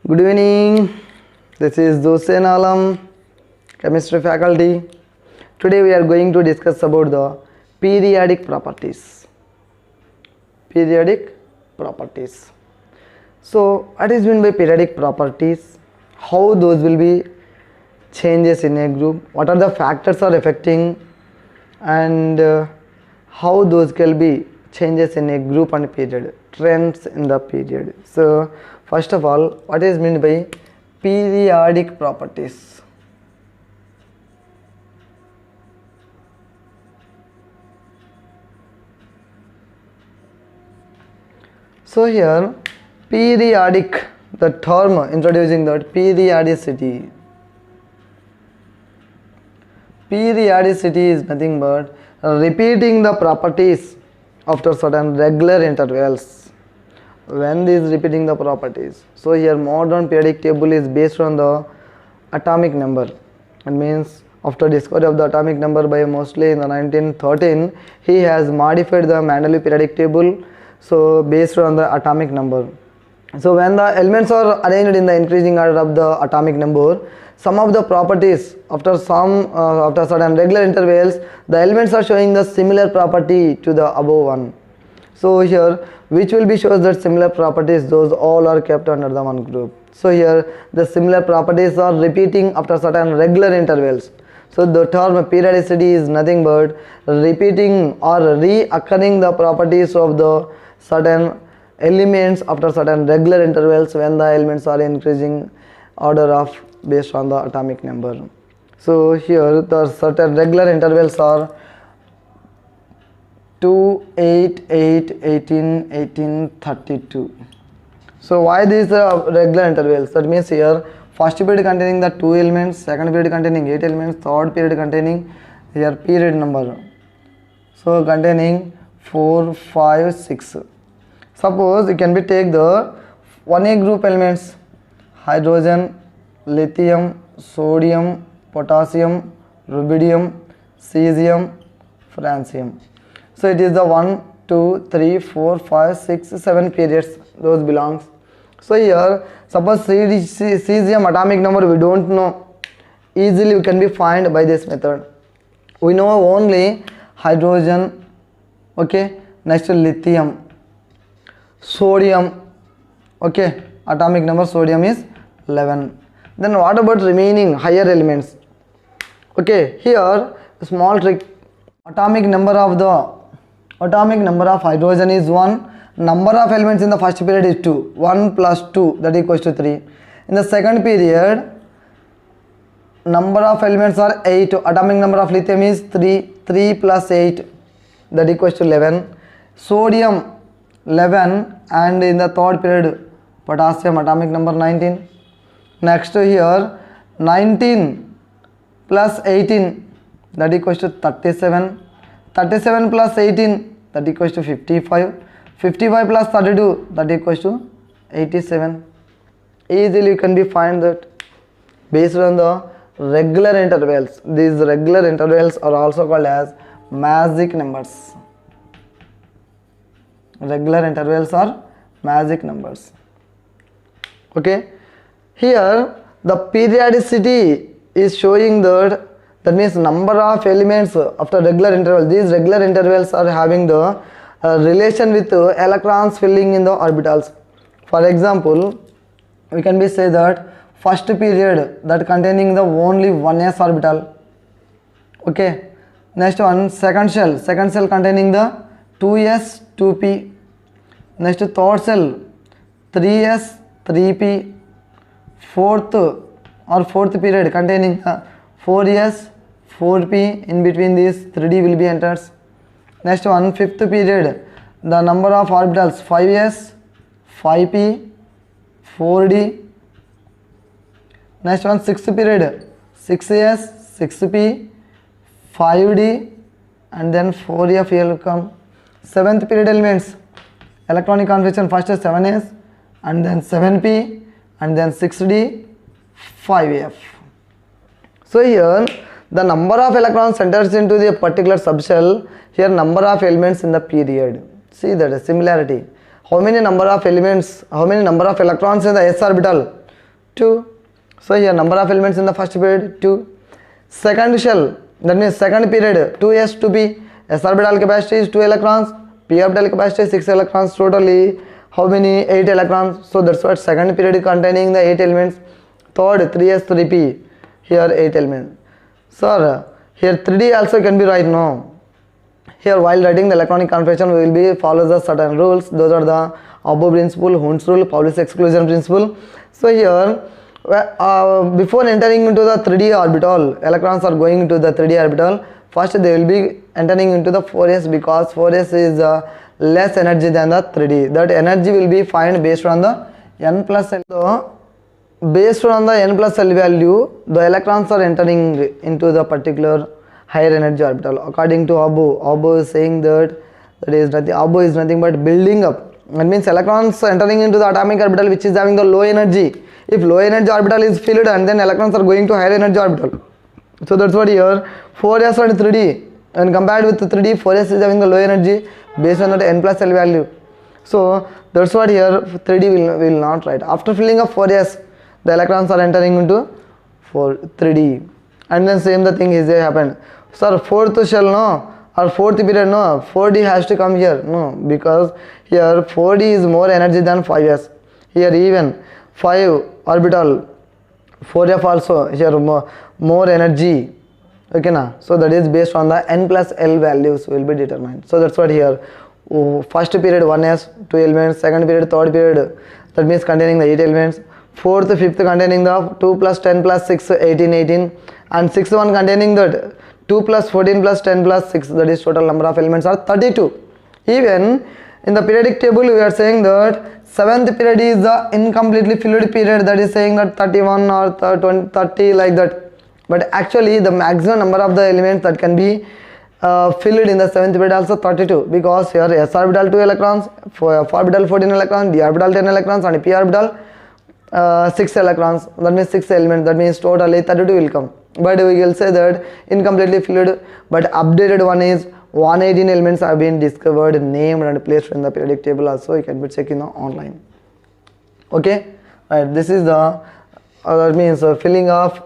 Good evening. This is Dosen Alam, chemistry faculty. Today we are going to discuss about the periodic properties. Periodic properties. So, what is meant by periodic properties? How those will be changes in a group? What are the factors are affecting, and how those can be changes in a group and period, trends in the period. So first of all, what is meant by periodic properties? So here periodic, the term introducing that periodicity. Periodicity is nothing but repeating the properties after certain regular intervals. When this repeating the properties, so here modern periodic table is based on the atomic number. It means after discovery of the atomic number by Moseley in the 1913, he has modified the Mendeleev periodic table, so based on the atomic number. So when the elements are arranged in the increasing order of the atomic number, some of the properties after certain regular intervals, the elements are showing the similar property to the above one. So here which will be shows that similar properties, those all are kept under the one group. So here the similar properties are repeating after certain regular intervals. So the term periodicity is nothing but repeating or reoccurring the properties of the certain elements after certain regular intervals when the elements are increasing order of based on the atomic number. So here the certain regular intervals are 2, 8, 8, 18, 18, 32. So why these regular intervals? That means here first period containing the 2 elements, second period containing 8 elements, third period containing here period number, so containing 4, 5, 6. Suppose you can be take the 1A group elements: hydrogen, lithium, sodium, potassium, rubidium, cesium, francium. So it is the 1, 2, 3, 4, 5, 6, 7 periods those belongs. So here suppose cesium atomic number we don't know, easily we can be find by this method. We know only hydrogen, okay, next to lithium, sodium, okay, atomic number sodium is 11. Then what about remaining higher elements? Okay, here small trick. Atomic number of hydrogen is 1. Number of elements in the first period is 2. 1 plus 2, that equals to 3. In the second period, number of elements are 8. Atomic number of lithium is 3. 3 plus 8, that equals to 11. Sodium 11, and in the third period potassium atomic number 19. Next here 19 plus 18, that equals to 37. 37 plus 18, that equals to 55. 55 plus 32, that equals to 87. Easily you can be find that based on the regular intervals. These regular intervals are also called as magic numbers. Regular intervals are magic numbers. Okay, here the periodicity is showing that means number of elements after regular intervals. These regular intervals are having the relation with electrons filling in the orbitals. For example, we can be say that first period that containing the only 1s orbital, okay. Next one second shell containing the 2s 2p. Next third cell 3s 3p. Fourth period containing 4s 4p. In between these 3d will be enters. Next one fifth period, the number of orbitals 5s 5p 4d. Next one sixth period 6s 6p 5d, and then 4f here will come. Seventh period elements electronic configuration, first is 7s and then 7p and then 6d 5f. So here the number of electrons enters into the particular subshell. Here number of elements in the period. See that similarity. How many number of elements, how many number of electrons in the s orbital? 2. So here number of elements in the first period 2. Second shell, that means second period 2s 2p. S orbital capacity is 2 electrons, p orbital capacity is 6 electrons, totally how many? 8 electrons. So that's what second period containing the 8 elements. Third 3s 3p, here 8 elements. Sir, here 3d also can be right now. Here while writing the electronic configuration we will be follow the certain rules. Those are the above principle, Hund's rule, Pauli's exclusion principle. So here before entering into the 3d orbital, electrons are going into the 3d orbital. First they will be entering into the 4s because 4s is less energy than the 3d. That energy will be found based on the n plus l. So based on the n plus l value, the electrons are entering into the particular higher energy orbital. According to Abu is saying that Abu is nothing but building up. That means electrons entering into the atomic orbital which is having the low energy. If low energy orbital is filled and then electrons are going to higher energy orbital. So that's what here 4s and 3d, and compared with 3d, 4s is having the low energy based on that n plus l value. So that's what here 3d will not write. After filling up 4s, the electrons are entering into 3d, and then same the thing is happened. Sir, fourth shell no, or fourth period no, 4d has to come here. No, because here 4d is more energy than 5s. Here even 5 orbital 4f also here more energy. Okay na? So that is based on the n plus l values will be determined. So that's what here first period 1s 2 elements, second period third period, that means containing the 8 elements, fourth fifth containing the 2 plus 10 plus 6 18, and sixth one containing the 2 plus 14 plus 10 plus 6, that is total number of elements are 32. Even in the periodic table we are saying that seventh period is the incompletely filled period, that is saying that 31 or 30 like that. But actually the maximum number of the elements that can be filled in the seventh period also 32, because here s orbital 2 electrons, f orbital 14 electrons, d orbital 10 electrons, and p orbital 6 electrons. That means 6 elements. That means totally 32 will come. But we will say that incompletely filled, but updated one is 118 elements have been discovered, named and placed in the periodic table. Also you can be checking online. Okay, right. This is the that means filling of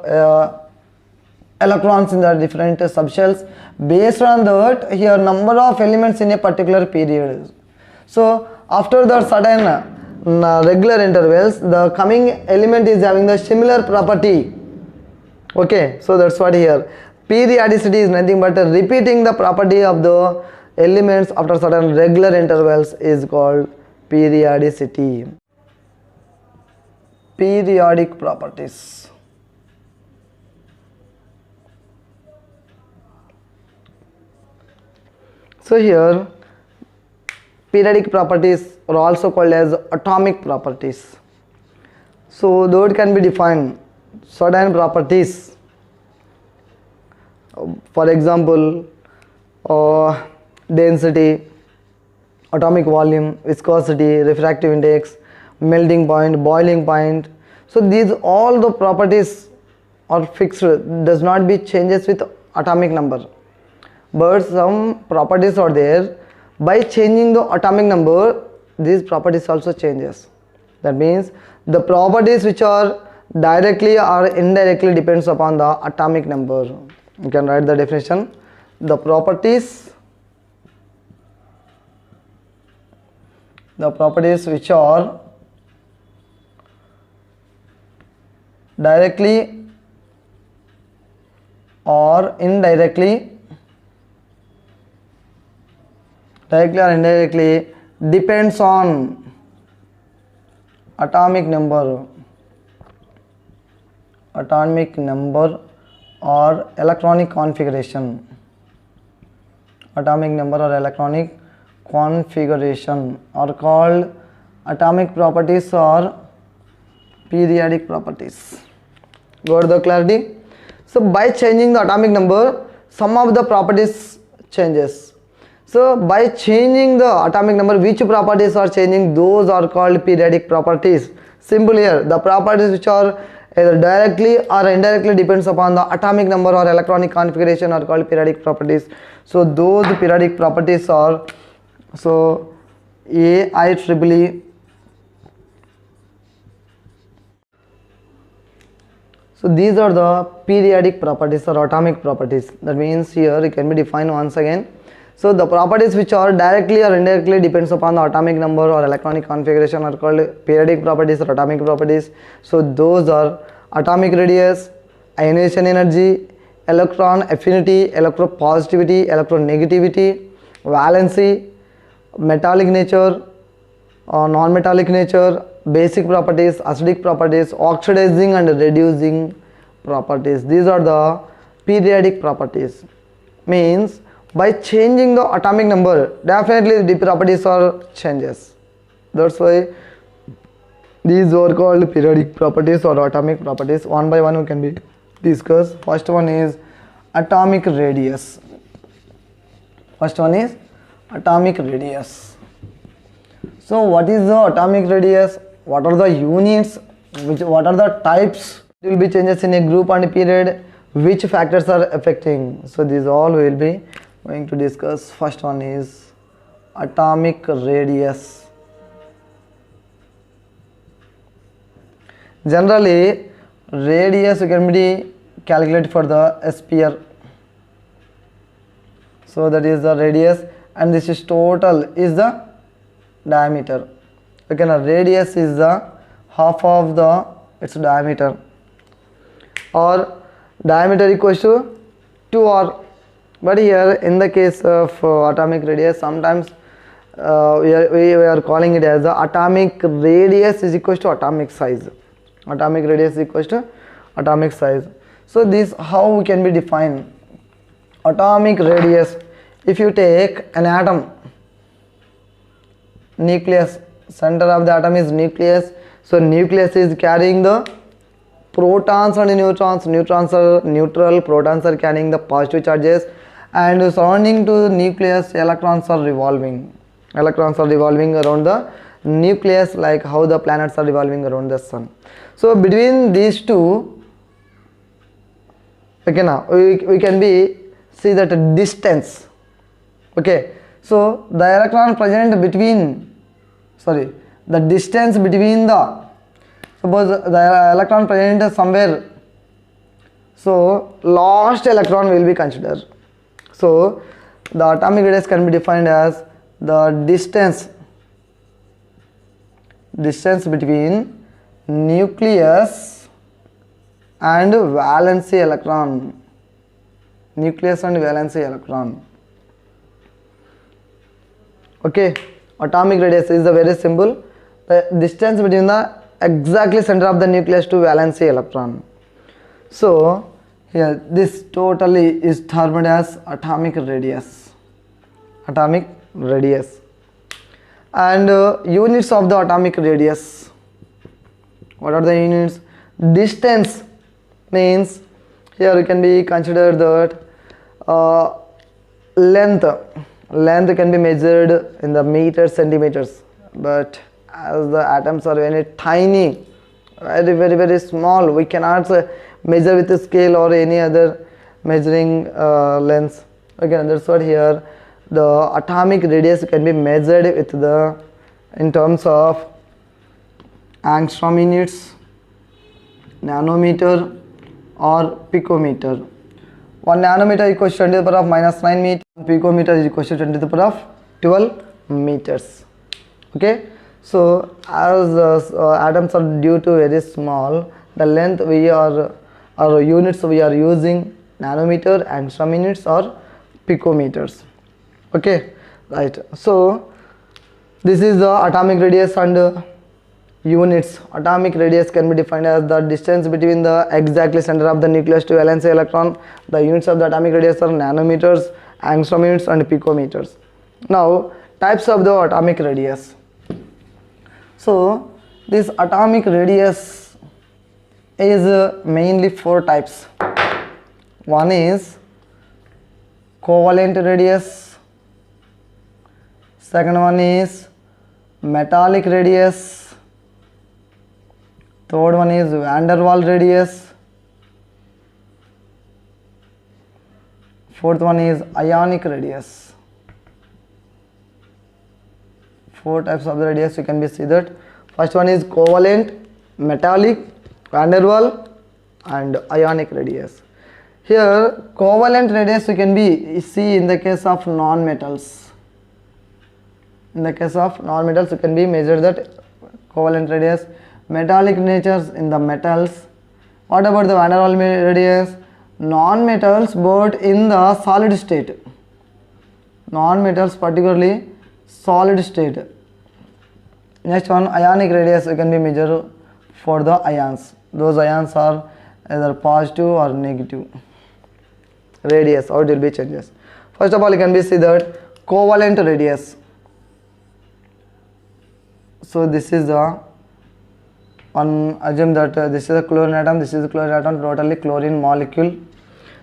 electrons in the different subshells based on that here number of elements in a particular period. So after the certain regular intervals, the coming element is having the similar property. Okay, so that's what here periodicity is nothing but repeating the property of the elements after certain regular intervals is called periodicity. Periodic properties. So here periodic properties are also called as atomic properties. So those can be defined certain properties. For example, density, atomic volume, viscosity, refractive index, melting point, boiling point. So these all the properties are fixed, does not be changes with atomic number. But some properties are there, by changing the atomic number these properties also changes. That means the properties which are directly or indirectly depends upon the atomic number. You can write the definition. The properties which are directly or indirectly depends on atomic number or electronic configuration. Atomic number or electronic configuration are called atomic properties or periodic properties. Got the clarity? So by changing the atomic number, some of the properties changes. So by changing the atomic number, which properties are changing, those are called periodic properties. Simple here, the properties which are either directly or indirectly depends upon the atomic number or electronic configuration are called periodic properties. So those periodic properties are, so IEEE So these are the periodic properties or atomic properties. That means here it can be defined once again. So the properties which are directly or indirectly depends upon the atomic number or electronic configuration are called periodic properties or atomic properties. So those are atomic radius, ionization energy, electron affinity, electropositivity, electronegativity, valency, metallic nature, non-metallic nature, basic properties, acidic properties, oxidizing and reducing properties. These are the periodic properties. Means by changing the atomic number, definitely the properties are changes. That's why these are called periodic properties or atomic properties. One by one we can be discussed. First one is atomic radius. First one is atomic radius. So what is the atomic radius? What are the units? What are the types? It will be changes in a group and a period. Which factors are affecting? So these all we will be going to discuss. First one is atomic radius. Generally, radius can be calculated for the sphere. So that is the radius, and this is total is the diameter. Okay, now radius is the half of the its diameter, or diameter equals to 2r. But here in the case of atomic radius, sometimes we are calling it as the atomic radius is equals to atomic size. Atomic radius is equals to atomic size. So this how we can be defined. Atomic radius, if you take an atom, nucleus, center of the atom is nucleus. So nucleus is carrying the protons and neutrons. Neutrons are neutral, protons are carrying the positive charges, and surrounding to the nucleus, electrons are revolving. Electrons are revolving around the nucleus, like how the planets are revolving around the sun. So between these two, okay, now we can be see that distance. Okay, so the electron present between, the distance between the, suppose the electron present somewhere, so last electron will be considered. So the atomic radius can be defined as the distance between nucleus and valency electron. Nucleus and valency electron. Okay, atomic radius is the very simple, the distance between the exactly center of the nucleus to valency electron. So here this totally is termed as atomic radius. Atomic radius. And units of the atomic radius. What are the units? Distance means here you can be considered that length can be measured in the meters, centimeters, but as the atoms are very tiny, very small, we cannot measure with a scale or any other measuring lens. Okay, that's what here the atomic radius can be measured with the in terms of angstrom units, nanometer or picometer. 1 nanometer equals to 10 to the power of -9 meter, picometer is equals to 10 to the power of 12 meters. Okay, so as atoms are due to very small, the length we are or units we are using nanometer, angstrom units or picometers. Okay, right. So this is the atomic radius and units. Atomic radius can be defined as the distance between the exactly center of the nucleus to valence electron. The units of the atomic radius are nanometers, angstrom units and picometers. Now types of the atomic radius. So this atomic radius is mainly 4 types. One is covalent radius, second one is metallic radius, third one is van der Waals radius, fourth one is ionic radius. 4 types of the radius you can be see that. First one is covalent, metallic, van der Waals, and ionic radius. Here covalent radius you can be see in the case of non-metals. In the case of non-metals you can be measure that covalent radius. Metallic natures in the metals. What about the van der Waals radius? Non-metals but in the solid state. Non-metals particularly solid state. Next one, ionic radius you can be measure for the ions. Those ions are either positive or negative. Radius, how it will be changes. First of all, you can be see that covalent radius. So this is the one, assume that this is a chlorine atom, this is a chlorine atom, totally chlorine molecule.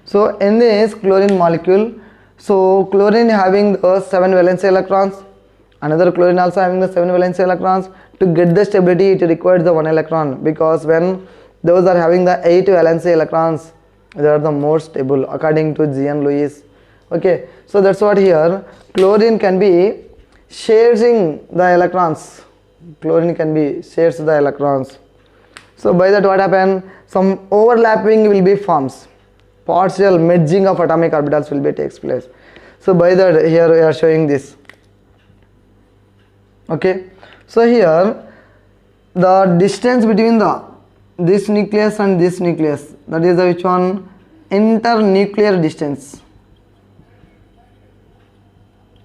So in this chlorine molecule, so chlorine having the 7 valence electrons, another chlorine also having the 7 valence electrons. To get the stability it requires the 1 electron, because when those are having the 8 valence electrons, they are the more stable according to Jean Louis. Okay, so that's what here chlorine can be sharing the electrons. Chlorine can be shares the electrons. So by that what happen? Some overlapping will be forms. Partial merging of atomic orbitals will be takes place. So by that here we are showing this. Okay, so here the distance between this nucleus and this nucleus, that is the which one? Internuclear distance.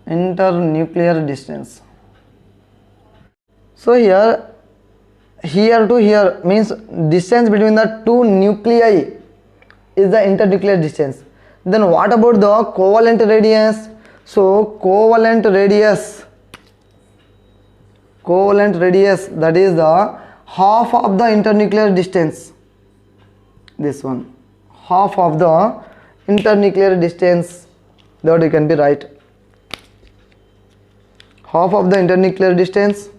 Internuclear distance. So here to here means distance between the two nuclei is the internuclear distance. Then what about the covalent radius? So covalent radius, that is the half of the internuclear distance. This one, half of the internuclear distance, that you can be right. Half of the internuclear distance.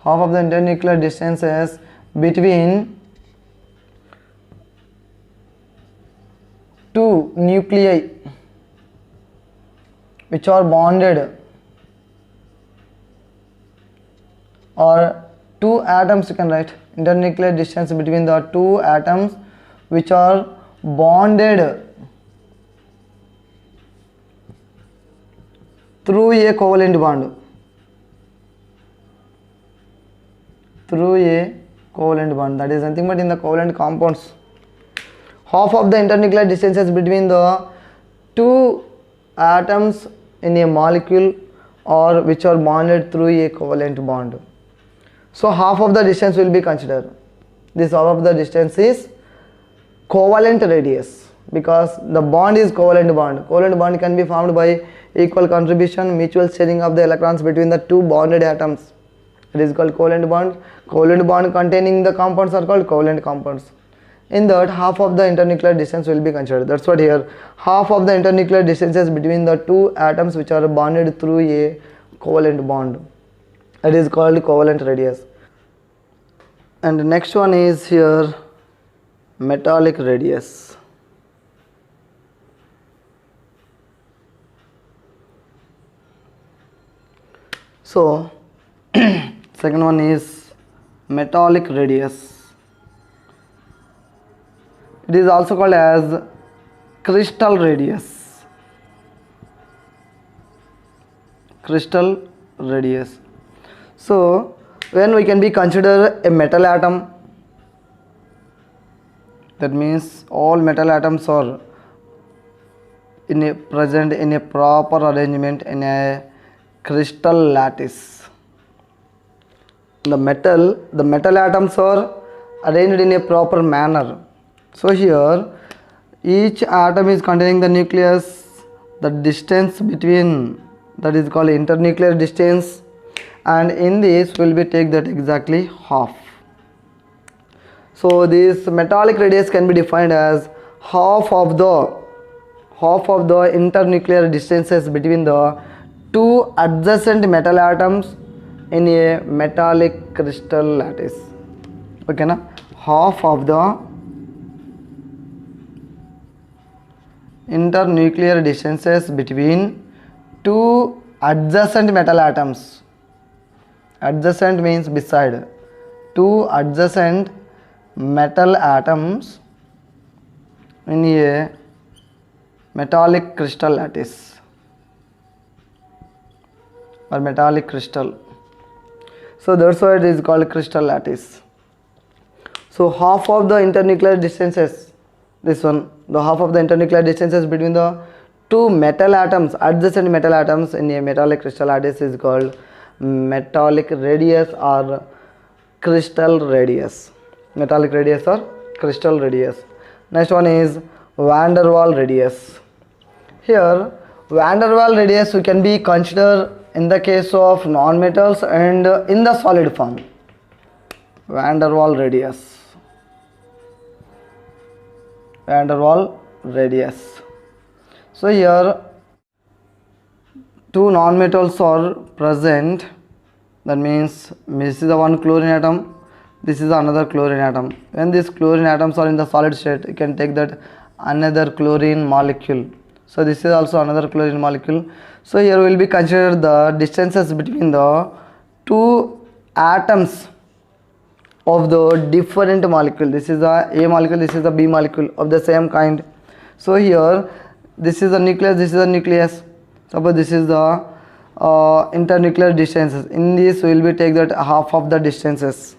Half of the internuclear distance is between two nuclei which are bonded, or two atoms you can write. Internuclear distance between the two atoms which are bonded through a covalent bond. Through a covalent bond, that is nothing but in the covalent compounds. Half of the internuclear distances between the two atoms in a molecule or which are bonded through a covalent bond. So half of the distance will be considered. This half of the distance is covalent radius, because the bond is covalent bond. Covalent bond can be formed by equal contribution, mutual sharing of the electrons between the two bonded atoms. It is called covalent bond. Covalent bond containing the compounds are called covalent compounds. In that, half of the internuclear distance will be considered. That's what here, half of the internuclear distances between the two atoms which are bonded through a covalent bond. It is called covalent radius. And the next one is here metallic radius. So second one is metallic radius. It is also called as crystal radius. Crystal radius. So when we can be consider a metal atom, that means all metal atoms are present in a proper arrangement in a crystal lattice. The metal atoms are arranged in a proper manner. So here each atom is containing the nucleus, the distance between, that is called internuclear distance, and in this will be take that exactly half. So this metallic radius can be defined as half of the internuclear distances between the two adjacent metal atoms in a metallic crystal lattice. Okay na? Half of the internuclear distances between two adjacent metal atoms. Adjacent means beside. two adjacent metal atoms in a metallic crystal lattice or metallic crystal. So that's why it is called crystal lattice. So half of the internuclear distances, this one, the half of the internuclear distances between the two metal atoms, adjacent metal atoms in a metallic crystal lattice is called metallic radius or crystal radius. Metallic radius or crystal radius. Next one is van der Waal radius. Here van der Waal radius we can be considered in the case of non-metals and in the solid form. Van der Waal radius. Van der Waal radius. So here two non-metals are present. That means this is the one chlorine atom, this is another chlorine atom. When these chlorine atoms are in the solid state, you can take that another chlorine molecule. So this is also another chlorine molecule. So here we will be consider the distances between the two atoms of the different molecule. This is the A molecule, this is the B molecule of the same kind. So here this is the nucleus, this is the nucleus. Suppose this is the internuclear distances. In this we will be take that half of the distances,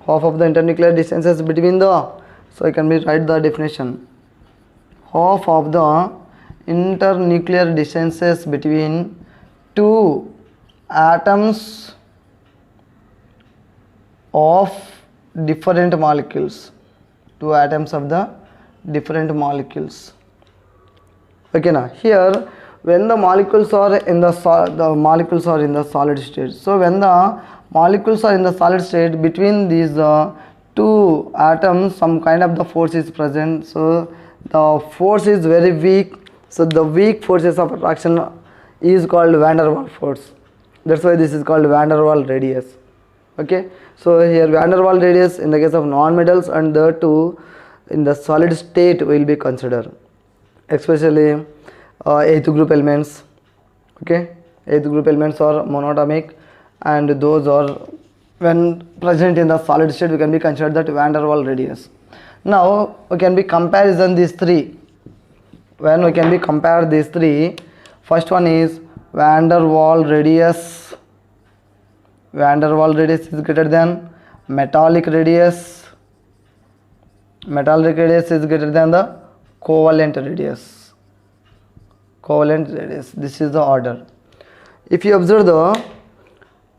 half of the internuclear distances between the, so I can be write the definition, half of the internuclear distances between two atoms of different molecules, two atoms of the different molecules. Okay, now here when the molecules are in the molecules are in the solid state. So when the molecules are in the solid state, between these two atoms some kind of the force is present. So the force is very weak. So the weak forces of attraction is called van der Waal force. That's why this is called van der Waal radius. Okay, so here van der Waal radius in the case of non-metals and the two in the solid state will be considered, especially 8th group elements. Okay, 8th group elements are monatomic and those are when present in the solid state we can be considered that van der Waal radius. Now we can be comparison these three. When we can be compare these three, first one is van der Waal radius. Van der Waal radius is greater than metallic radius. Metallic radius is greater than the covalent radius. Covalent radius, this is the order. If you observe the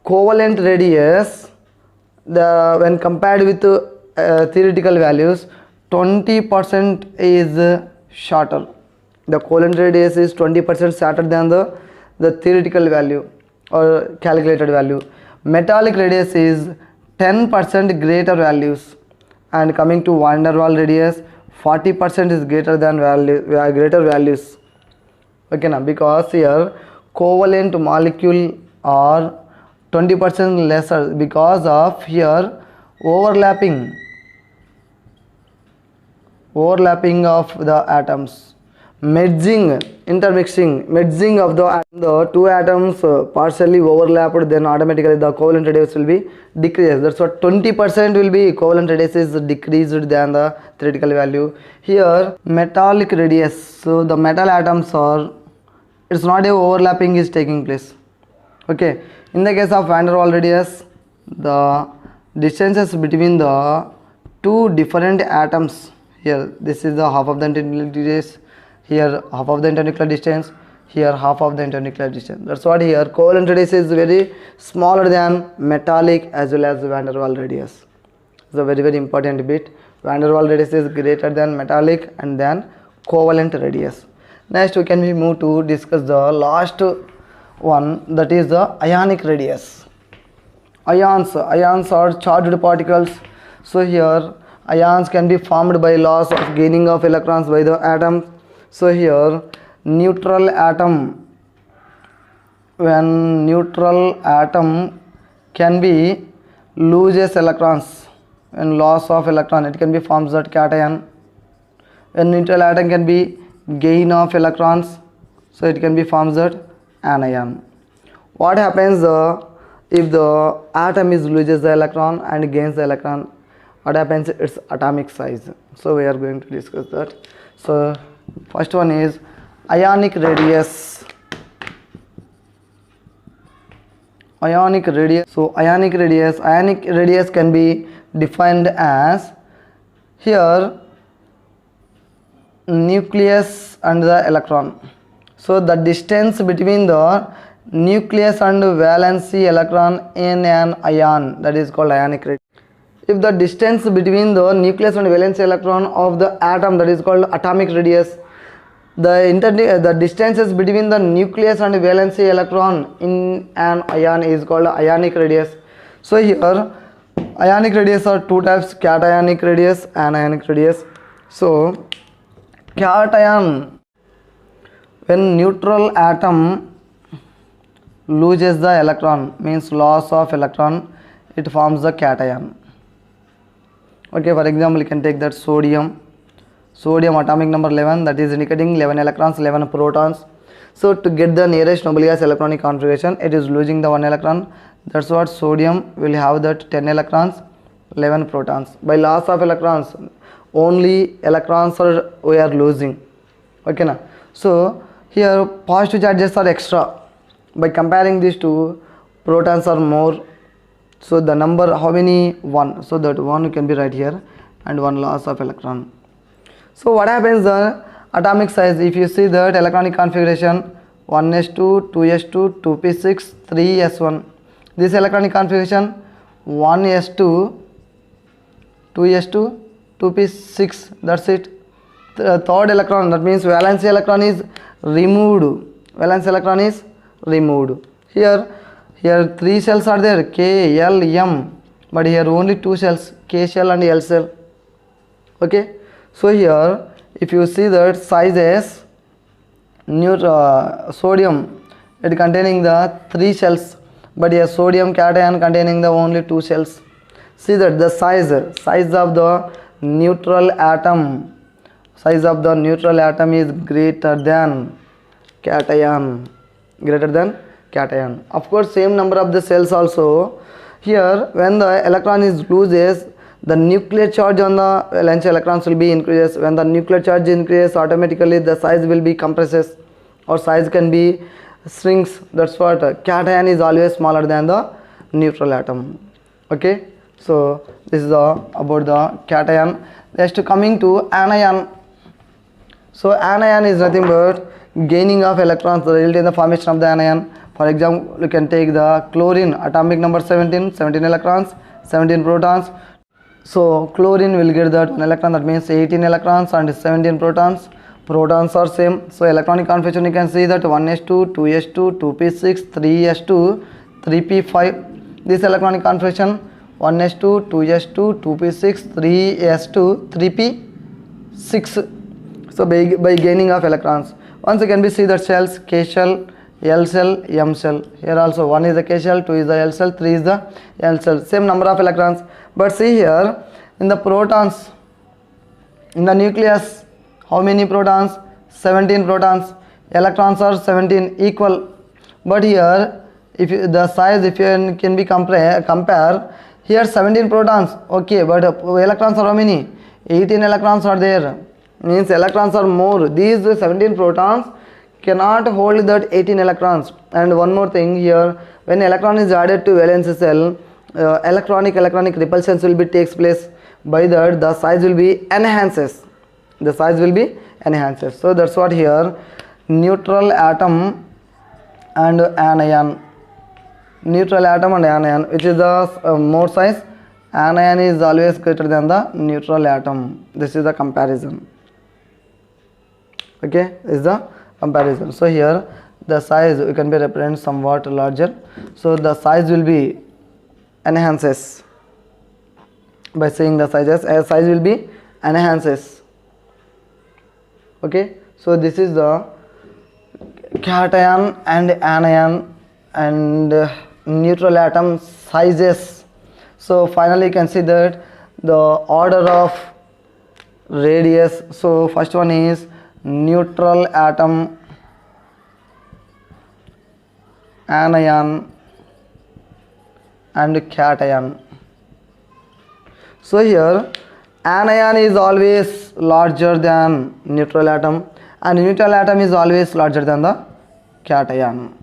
covalent radius, when compared with theoretical values, 20% is shorter. The covalent radius is 20% shorter than the theoretical value or calculated value. Metallic radius is 10% greater values, and coming to van der Waal radius, 40% is greater than greater values. Okay, now because here covalent molecule are 20% lesser because of here overlapping of the atoms, merging of the two atoms partially overlapped, then automatically the covalent radius will be decreased. That's what 20% will be covalent radius is decreased than the theoretical value. Here metallic radius, so the metal atoms are, it's not a overlapping is taking place. Okay, in the case of van der Waal radius, the distances between the two different atoms, here this is the half of the internuclear distance, here half of the internuclear distance, here half of the internuclear distance. That's what here covalent radius is very smaller than metallic as well as van der Waal radius. It's a very important bit. Van der Waal radius is greater than metallic and then covalent radius. Next we can move to discuss the last one, that is the ionic radius. Ions are charged particles. So here ions can be formed by loss of gaining of electrons by the atom. So here neutral atom, when neutral atom can be loses electrons, when loss of electron it can be forms that cation. When neutral atom can be gain of electrons, so it can be forms that anion. What happens if the atom is loses the electron and gains the electron, what happens? Its atomic size. So we are going to discuss that. So first one is ionic radius. Ionic radius. So ionic radius can be defined as here nucleus and the electron. So the distance between the nucleus and valency electron in an ion, that is called ionic radius. If the distance between the nucleus and valency electron of the atom, that is called atomic radius. The distances between the nucleus and valency electron in an ion is called ionic radius. So here ionic radius are two types, cationic radius and anionic radius. So cation, when neutral atom loses the electron, means loss of electron, it forms the cation. Okay, for example, you can take that sodium atomic number 11, that is indicating 11 electrons, 11 protons. So to get the nearest noble gas electronic configuration, it is losing the 1 electron. That's what sodium will have that 10 electrons, 11 protons. By loss of electrons, only electrons we are losing. Okay na? So here positive charges are extra. By comparing these two, protons are more. So the number, how many? 1. So that 1 can be right here, and 1 loss of electron. So what happens, the atomic size, if you see that electronic configuration 1s2, 2s2, 2p6, 3s1. This electronic configuration 1s2, 2s2, 2p6, that's it. The third electron, that means valence electron is removed. Here 3 shells are there, K, L, M, but here only 2 shells, K shell and L shell. Okay. So here if you see that sizes, sodium, it containing the 3 shells, but here sodium cation containing the only 2 shells. See that the size of the neutral atom is greater than cation. Of course, same number of the cells also. Here when the electron is loses, the nuclear charge on the valence electrons will be increases. When the nuclear charge increases, automatically the size will be compresses, or size can be shrinks. That's what cation is always smaller than the neutral atom. Okay, so this is about the cation. Next, coming to anion. So anion is nothing but gaining of electrons resulting in the formation of the anion. For example, you can take the chlorine, atomic number 17 electrons, 17 protons. So chlorine will get that 1 electron, that means 18 electrons and 17 protons. Protons are same. So electronic configuration, you can see that 1s2, 2s2, 2p6, 3s2, 3p5. This electronic configuration 1s2, 2s2, 2p6, 3s2, 3p6. So by gaining of electrons. Once you can be see that shells, K shell, L shell, M shell. Here also 1 is the K shell, 2 is the L shell, 3 is the L shell. Same number of electrons. But see here in the protons, in the nucleus, how many protons? 17 protons. Electrons are 17 equal. But here if you, the size, if you can be compare here 17 protons, okay, but electrons are how many? 18 electrons are there, means electrons are more. These 17 protons cannot hold that 18 electrons. And one more thing here, when electron is added to valence shell, electronic repulsions will be takes place. By that the size will be enhances. So that's what here neutral atom and anion. Which is the more size. Anion is always greater than the neutral atom. This is the comparison. Okay, this is the comparison. So here the size we can be represent somewhat larger. So the size will be enhances. By saying the sizes, as size will be enhances. Okay, so this is the cation and anion and neutral atom sizes. So finally you can see that the order of radius. So first one is neutral atom, anion, and cation. So here anion is always larger than neutral atom and neutral atom is always larger than the cation.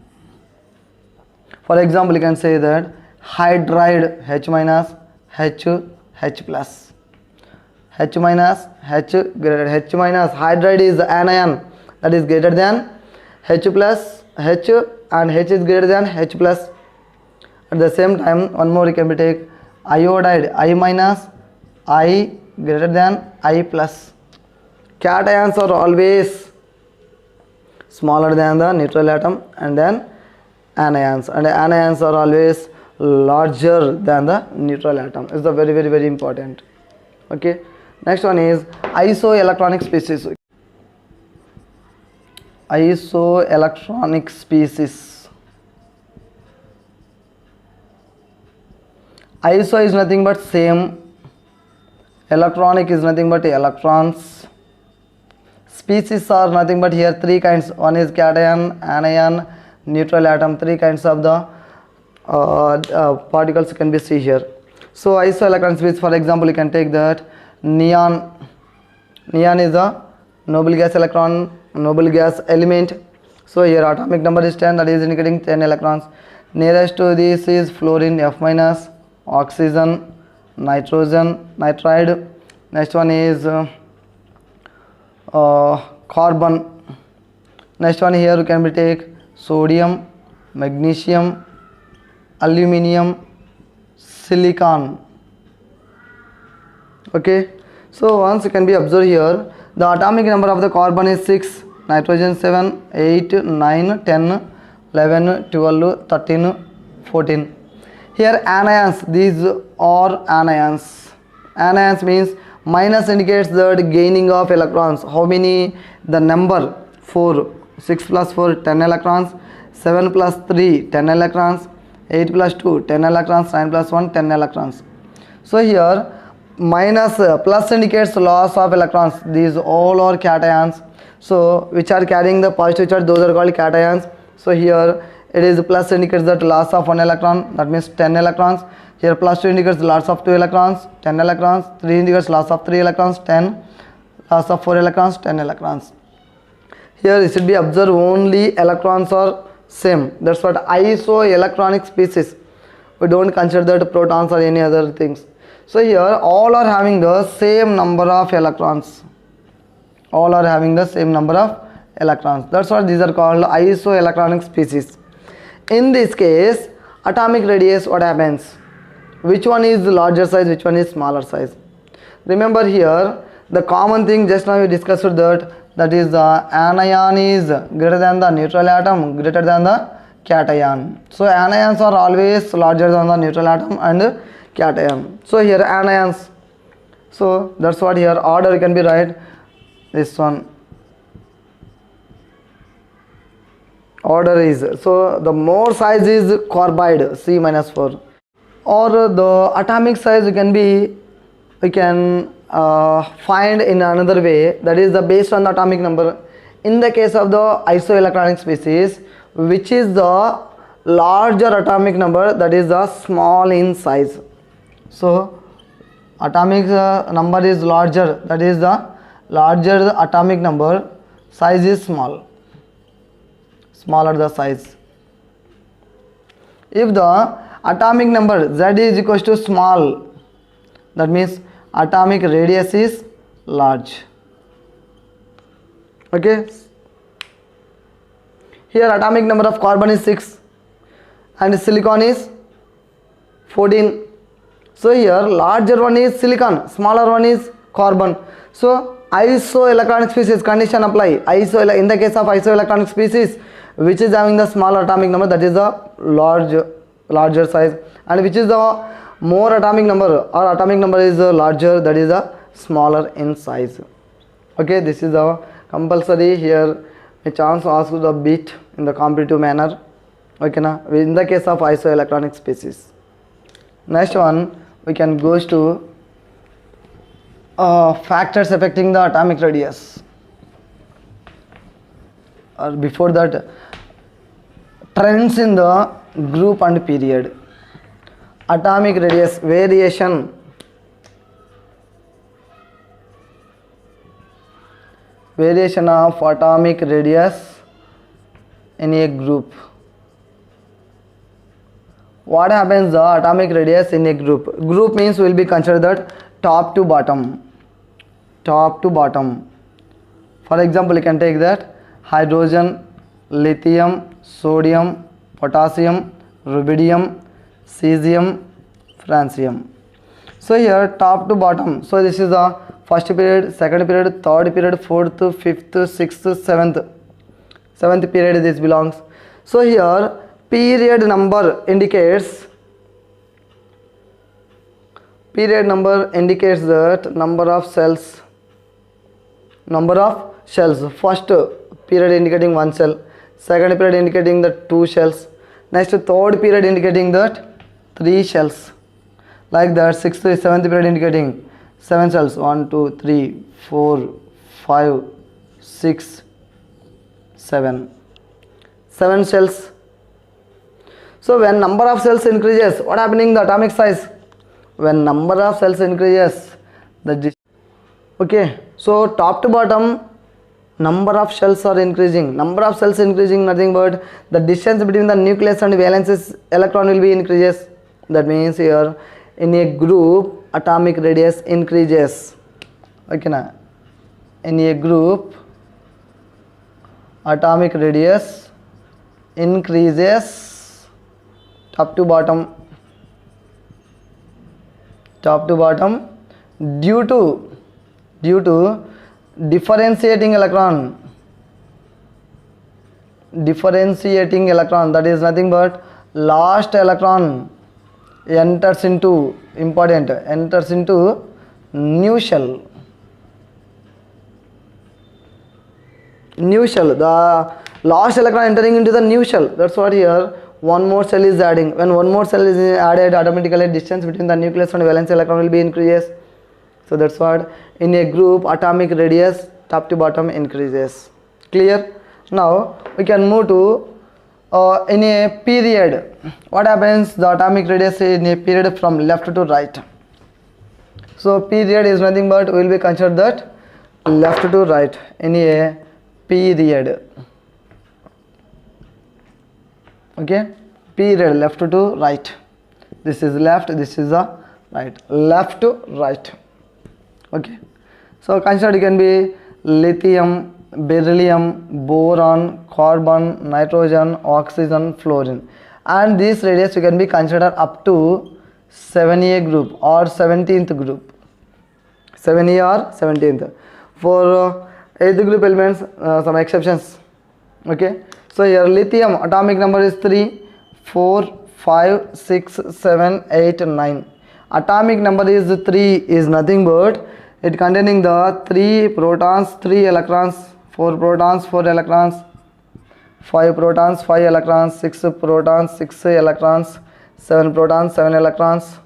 For example, you can say that hydride H minus H plus. H minus H greater H minus hydride is anion that is greater than H plus H and H is greater than H plus. At the same time, one more you can be take iodide I minus I greater than I plus. Cations are always smaller than the neutral atom and then anions, and anions are always larger than the neutral atom. It's a very important. Okay, next one is isoelectronic species. Isoelectronic species. Iso is nothing but same, electronic is nothing but electrons, species are nothing but here three kinds. One is cation, anion, neutral atom. Three kinds of the particles can be seen here. So isoelectron species, for example, you can take that neon. Neon is a noble gas element. So here atomic number is 10, that is indicating 10 electrons. Nearest to this is fluorine F minus, oxygen, nitrogen, nitride. Next one is carbon. Next one here you can be take sodium, magnesium, aluminium, silicon. Okay, so once you can be observed here, the atomic number of the carbon is 6, nitrogen 7, 8, 9, 10, 11, 12, 13, 14. Here anions, these are anions. Anions means minus indicates that gaining of electrons. How many? The number 4, 6 plus 4, 10 electrons, 7 plus 3, 10 electrons, 8 plus 2, 10 electrons, 9 plus 1, 10 electrons. So here minus plus indicates loss of electrons. These all are cations. So which are carrying the positive charge, those are called cations. So here it is plus indicates that loss of 1 electron, that means 10 electrons. Here plus 2 indicates loss of 2 electrons, 10 electrons. 3 indicates loss of 3 electrons, 10. Loss of 4 electrons, 10 electrons. Here it should be observed only electrons are same. That's what isoelectronic species. We don't consider that protons or any other things. So here all are having the same number of electrons. All are having the same number of electrons. That's what these are called isoelectronic species. In this case, atomic radius, what happens? Which one is larger size, which one is smaller size? Remember here, the common thing just now we discussed that is the anion is greater than the neutral atom, greater than the cation. So anions are always larger than the neutral atom and cation. So here anions. So that's what here order can be right. This one. Order is, so the more size is carbide C minus 4, or the atomic size we can find in another way, that is the based on the atomic number. In the case of the isoelectronic species, which is the larger atomic number, that is the small in size. So atomic number is larger, that is the larger the atomic number, size is small. Smaller the size. If the atomic number Z is equals to small, that means atomic radius is large. Okay. Here atomic number of carbon is 6 and silicon is 14. So here larger one is silicon, smaller one is carbon. So isoelectronic species condition apply. In the case of isoelectronic species, which is having the small atomic number, that is the larger size, and which is the more atomic number or atomic number is larger, that is the smaller in size. Okay, this is the compulsory here. A chance to ask the bit in the competitive manner. Okay, na? In the case of isoelectronic species. Next one we can go to factors affecting the atomic radius. Or before that, trends in the group and period. atomic radius, variation of atomic radius in a group. What happens the atomic radius in a group? Group means will be considered that top to bottom. For example, you can take that hydrogen, lithium, sodium, potassium, rubidium, cesium, francium. So here top to bottom. So this is the first period, second period, third period, fourth, fifth, sixth, seventh period this belongs. So here period number indicates that number of cells. First period indicating 1 cell, second period indicating the 2 cells, next third period indicating that 3 cells, like that. Sixth, seventh period indicating 7 cells, 1, 2, 3, 4, 5, 6, 7 cells. So when number of cells increases, what happening the atomic size? When number of cells increases, okay, so top to bottom number of cells are increasing. Nothing but the distance between the nucleus and valence electron will be increases. That means here in a group atomic radius increases. Okay na? In a group atomic radius increases top to bottom due to differentiating electron, that is nothing but last electron enters into new shell. The last electron entering into the new shell. That's what here one more cell is adding. When one more cell is added, automatically distance between the nucleus and valence electron will be increases. So that's what in a group atomic radius top to bottom increases. Clear? Now we can move to in a period. What happens the atomic radius in a period from left to right? So period is nothing but will be considered that left to right in a period. Okay, period left to right. This is left, this is the right. Left to right. Okay, so considered can be lithium, beryllium, boron, carbon, nitrogen, oxygen, fluorine, and this radius you can be considered up to 7A group or 17th group. 7A or 17th. For 8th group elements, some exceptions. Okay, so here lithium atomic number is 3, 4, 5, 6, 7, 8, 9. Atomic number is 3 is nothing but it containing the 3 protons, 3 electrons, 4 protons, 4 electrons, 5 protons, 5 electrons, 6 protons, 6 electrons, 7 protons, 7 electrons,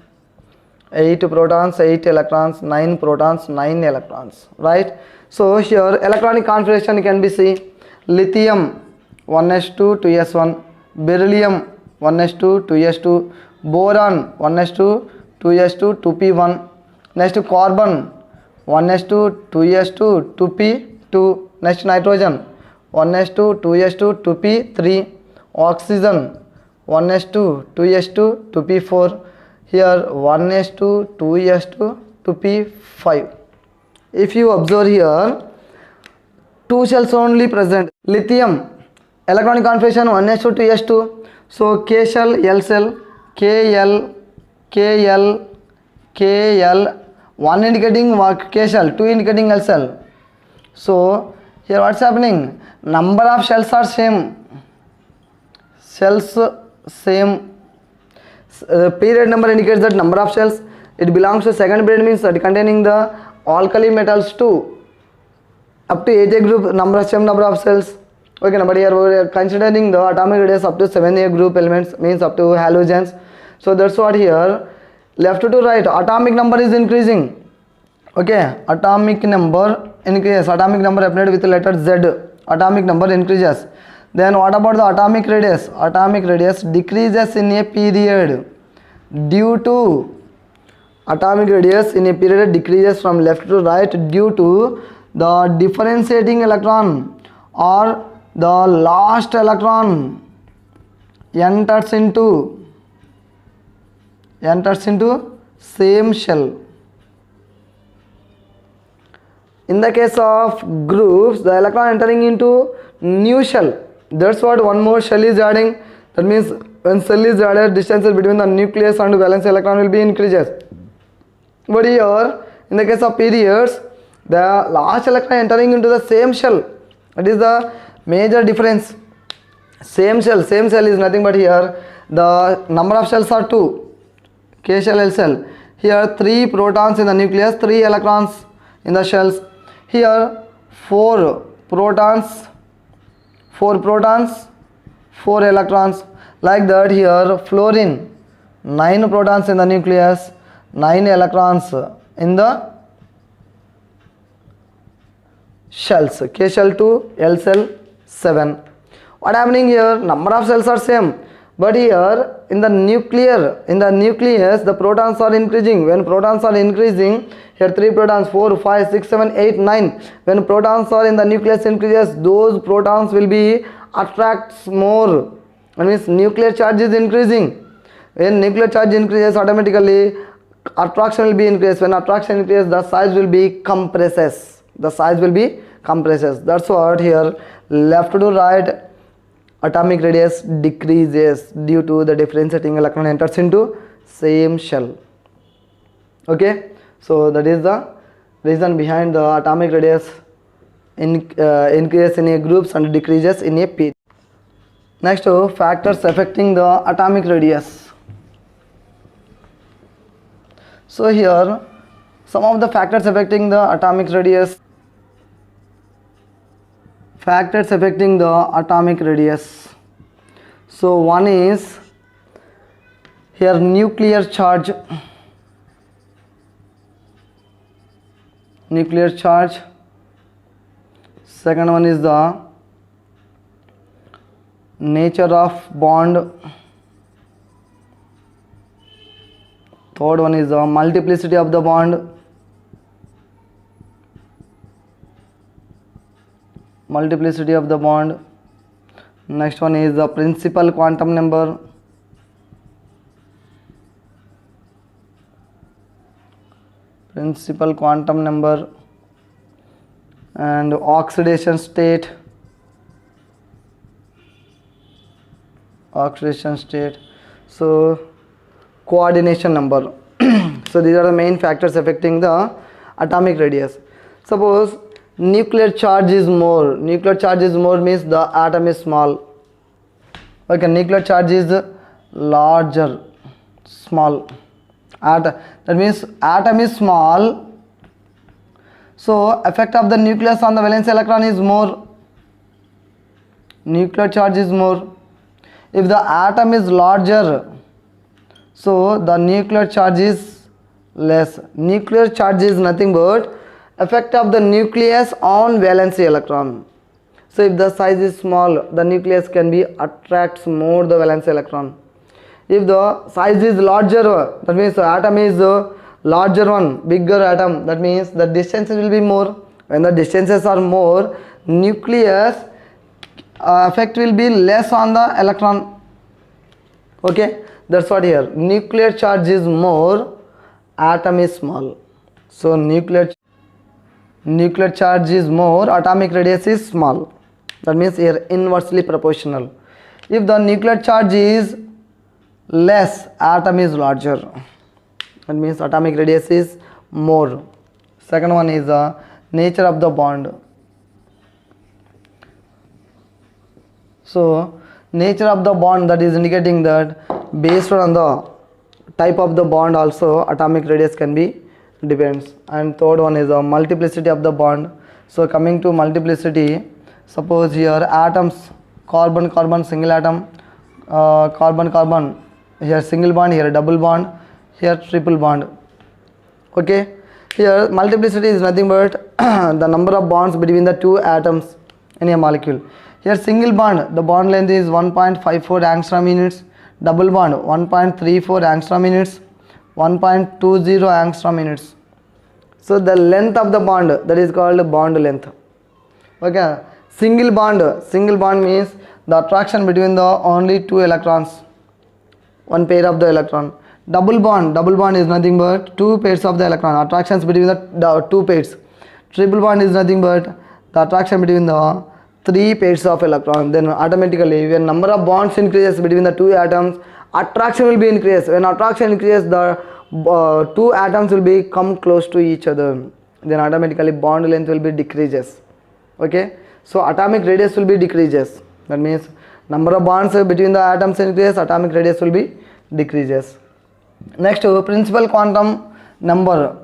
8 protons, 8 electrons, 9 protons, 9 electrons, right? So here electronic configuration can be seen. Lithium 1s2 2s1, beryllium 1s2 2s2, boron 1s2 2s2 2p1, next carbon 1s2 2s2 2p2, next nitrogen 1s2 2s2 2p3, oxygen 1s2 2s2 2p4, here 1s2 2s2 2p5. If you observe here 2 cells only present. Lithium electronic configuration 1s2 2s2, so K shell, L cell, KL, 1 indicating K shell, 2 indicating L cell. So here what's happening? Number of shells are same. Period number indicates that number of shells. It belongs to second period, means that containing the alkali metals too. Up to 8A group same number of cells. Okay, but here we are considering the atomic radius up to 7A group elements, means up to halogens. So that's what here left to right atomic number is increasing. Okay, atomic number increases. Atomic number applied with letter Z. Atomic number increases. Then what about the atomic radius? Atomic radius decreases in a period. due to atomic radius in a period decreases from left to right due to the differentiating electron or the last electron enters into same shell. In the case of groups, the electron entering into new shell, that's what one more shell is adding. That means when cell is added, distances between the nucleus and valence electron will be increases. But here, in the case of periods, the last electron entering into the same shell, that is the major difference. Same shell is nothing but here the number of shells are 2, K shell, L shell. Here 3 protons in the nucleus, 3 electrons in the shells. Here 4 protons, 4 electrons. Like that here fluorine, 9 protons in the nucleus, 9 electrons in the shells, K shell 2, L shell 7. What happening here? Number of cells are same, but here in the nucleus the protons are increasing. When protons are increasing, here 3 protons, 4, 5, 6, 7, 8, 9. When protons are in the nucleus increases, those protons will be attracts more. That means nuclear charge is increasing. When nuclear charge increases, automatically attraction will be increased. When attraction increases, the size will be compresses. That's what here left to right atomic radius decreases due to the differentiating electron enters into same shell. Okay, so that is the reason behind the atomic radius increases in a groups and decreases in a period. Next, factors affecting the atomic radius. So here some of the factors affecting the atomic radius. So one is here nuclear charge. Second one is the nature of bond. Third one is the multiplicity of the bond. Next one is the principal quantum number. And oxidation state. So coordination number. So these are the main factors affecting the atomic radius. Suppose nuclear charge is more means the atom is small. Okay, nuclear charge is larger, small. That means atom is small, so effect of the nucleus on the valence electron is more. Nuclear charge is more. If the atom is larger, so the nuclear charge is less. Nuclear charge is nothing but effect of the nucleus on valency electron. So if the size is small, the nucleus can be attracts more the valence electron. If the size is larger, that means the atom is larger one, bigger atom, that means the distances will be more. When the distances are more, nucleus effect will be less on the electron. Okay, that's what here. Nuclear charge is more, atom is small. So nuclear charge is more, atomic radius is small. That means here inversely proportional. If the nuclear charge is less, atom is larger. That means atomic radius is more. Second one is the nature of the bond. So nature of the bond, that is indicating that based on the type of the bond also atomic radius can be depends. And third one is the multiplicity of the bond. So coming to multiplicity, suppose here atoms, carbon carbon single atom, carbon carbon, here single bond, here double bond, here triple bond. Okay, here multiplicity is nothing but the number of bonds between the two atoms in a molecule. Here single bond, the bond length is 1.54 angstrom units. double bond 1.34 angstrom units, 1.20 angstrom units. So the length of the bond, that is called bond length. Okay, single bond means the attraction between the only two electrons, one pair of the electron. Double bond is nothing but two pairs of the electron, attractions between the two pairs. Triple bond is nothing but the attraction between the three pairs of electrons. Then automatically when number of bonds increases between the two atoms, attraction will be increased. When attraction increases, the two atoms will be come close to each other, then automatically bond length will be decreases. Okay, so atomic radius will be decreases. That means number of bonds between the atoms increases, atomic radius will be decreases. Next, principal quantum number.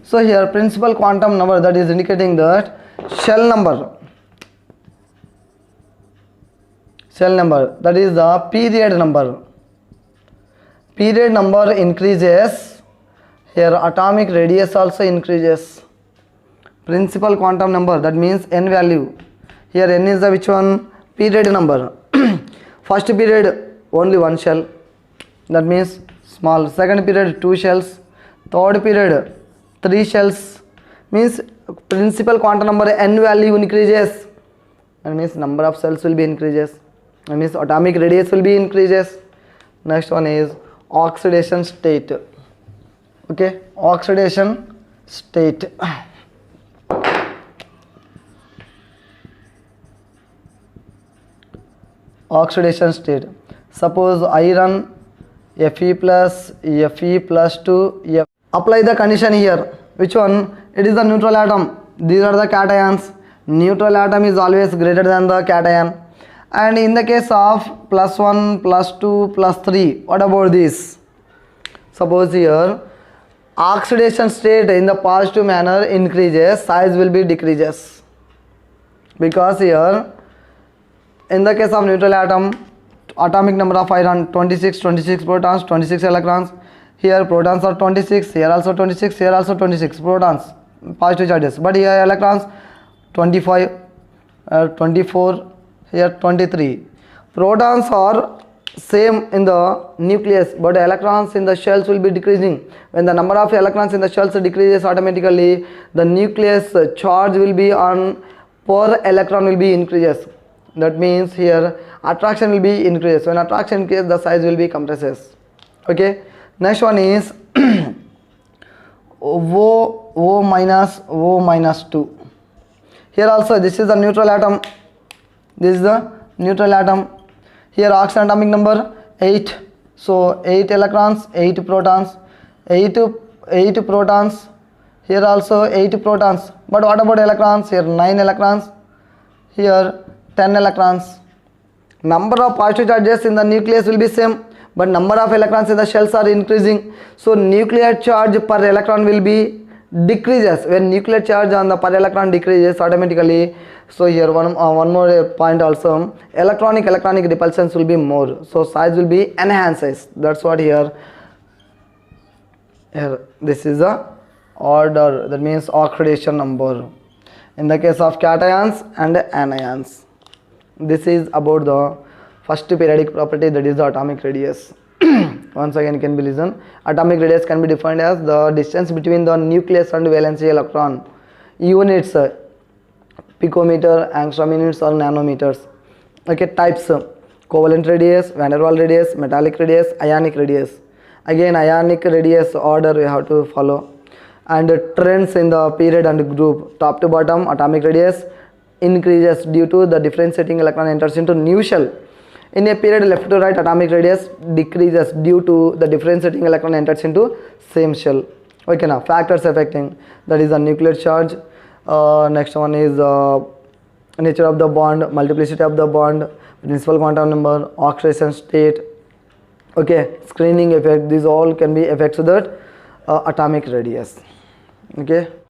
So here principal quantum number, that is indicating that shell number, that is the period number. Period number increases, here atomic radius also increases. Principal quantum number, that means n value. Here n is the which one? Period number. First period only one shell, that means small. Second period two shells. Third period three shells. Means principal quantum number n value increases, that means number of cells will be increases, that means atomic radius will be increases. Next one is oxidation state. Okay, oxidation state. Oxidation state. Suppose iron Fe plus 2. Apply the condition here. Which one? It is the neutral atom. These are the cations. Neutral atom is always greater than the cation. And in the case of +1, +2, +3, what about this? Suppose here oxidation state in the positive manner increases, size will be decreases. Because here in the case of neutral atom, atomic number of iron 26 protons, 26 electrons. Here protons are 26, here also 26, here also 26 protons, positive charges. But here electrons 25, 24, here 23. Protons are same in the nucleus, but electrons in the shells will be decreasing. When the number of electrons in the shells decreases, automatically the nucleus charge will be on per electron will be increases. That means here attraction will be increases. When attraction increases, the size will be compresses. Okay, next one is O minus 2. Here also this is the neutral atom. This is the neutral atom. Here oxygen atomic number 8. So 8 electrons, 8 protons, 8 protons. Here also 8 protons. But what about electrons? Here 9 electrons. Here 10 electrons. Number of positive charges in the nucleus will be same, but number of electrons in the shells are increasing. So nuclear charge per electron will be decreases. When nuclear charge on the per electron decreases, automatically, so here one more point also, electronic repulsions will be more, so size will be enhances. That's what here this is the order, that means oxidation number in the case of cations and anions. This is about the first periodic property, that is the atomic radius. Once again can be listened. Atomic radius can be defined as the distance between the nucleus and valency electron. Units picometer, angstrom units or nanometers. Okay, types covalent radius, van der Waals radius, metallic radius, ionic radius. Again ionic radius order we have to follow. And trends in the period and group, top to bottom, atomic radius increases due to the differentiating electron enters into new shell. In a period left to right, atomic radius decreases due to the differentiating electron enters into same shell. Okay, now factors affecting, that is the nuclear charge. Next one is nature of the bond, multiplicity of the bond, principal quantum number, oxidation state. Okay, screening effect, these all can be effects of that atomic radius. Okay.